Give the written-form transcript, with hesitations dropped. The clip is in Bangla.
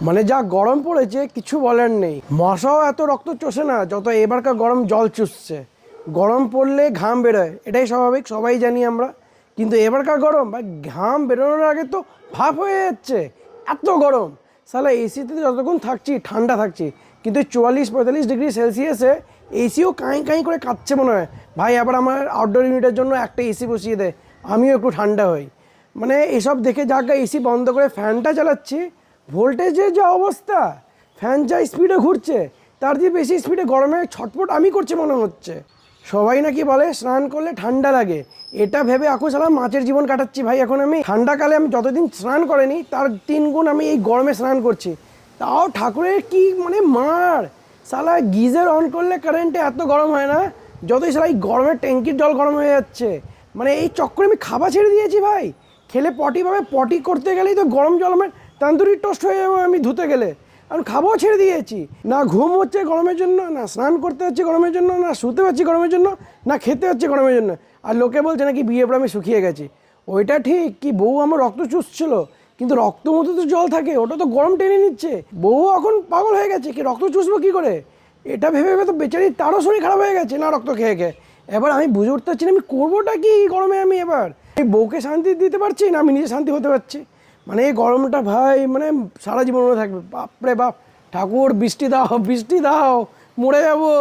মানে যা গরম পড়েছে কিছু বলার নেই। মশাও এত রক্ত চষে না যত এবারকার গরম জল চুষছে। গরম পড়লে ঘাম বেরোয়, এটাই স্বাভাবিক, সবাই জানি আমরা। কিন্তু এবারকার গরম ভাই, ঘাম বেরোনোর আগে তো ভাপ হয়ে যাচ্ছে, এত গরম। সালা এসিতে যতক্ষণ থাকছি ঠান্ডা থাকছি, কিন্তু 44-45 ডিগ্রি সেলসিয়াসে এসিও কাঁই কাঁই করে কাঁদছে মনে হয়। ভাই আবার আমার আউটডোর ইউনিটের জন্য একটা এসি বসিয়ে দেয়, আমিও একটু ঠান্ডা হই। মানে এসব দেখে যাকে এসি বন্ধ করে ফ্যানটা চালাচ্ছি, ভোল্টেজের যে অবস্থা, ফ্যান যা স্পিডে ঘুরছে তার দিয়ে বেশি স্পিডে গরমে ছটফট আমি করছে মনে হচ্ছে। সবাই নাকি বলে স্নান করলে ঠান্ডা লাগে, এটা ভেবে সালা মাছের জীবন কাটাচ্ছি ভাই। এখন আমি ঠান্ডাকালে আমি যতদিন স্নান করিনি তার 3 গুণ আমি এই গরমে স্নান করছি। তাও ঠাকুরের কি মানে মার, সালা গিজার অন করলে কারেন্টে এত গরম হয় না, যতই সালা এই গরমের ট্যাঙ্কির জল গরম হয়ে যাচ্ছে। মানে এই চক্করে আমি খাবার ছেড়ে দিয়েছি ভাই। খেলে পটি পাবে, পটি করতে গেলেই তো গরম জল আমার তান্দুরি টোস্ট হয়ে যাবো আমি ধুতে গেলে। আমি খাবও ছেড়ে দিয়েছি, না ঘুম হচ্ছে গরমের জন্য, না স্নান করতে হচ্ছে গরমের জন্য, না শুতে পারছি গরমের জন্য, না খেতে হচ্ছে গরমের জন্য। আর লোকে বলছে নাকি বিয়ের পর আমি শুকিয়ে গেছি। ওইটা ঠিক কি বউ আমার রক্ত চুষছিল, কিন্তু রক্ত মতো তো জল থাকে, ওটা তো গরম টেনে নিচ্ছে। বউ এখন পাগল হয়ে গেছে কি রক্ত চুষবো কী করে, এটা ভেবে ভেবে তো বেচারি তারও শরীর খারাপ হয়ে গেছে না রক্ত খেয়ে খেয়ে। এবার আমি বুঝে উঠতে পারছি না আমি করবোটা কি এই গরমে। আমি এবার এই বউকে শান্তি দিতে পারছি না, আমি নিজে শান্তি হতে পারছি। মানে এই গরমটা ভাই মানে সারা জীবন মনে থাকবে। বাপরে বাপ, ঠাকুর বৃষ্টি দাও, বৃষ্টি দাও, মরে যাবো।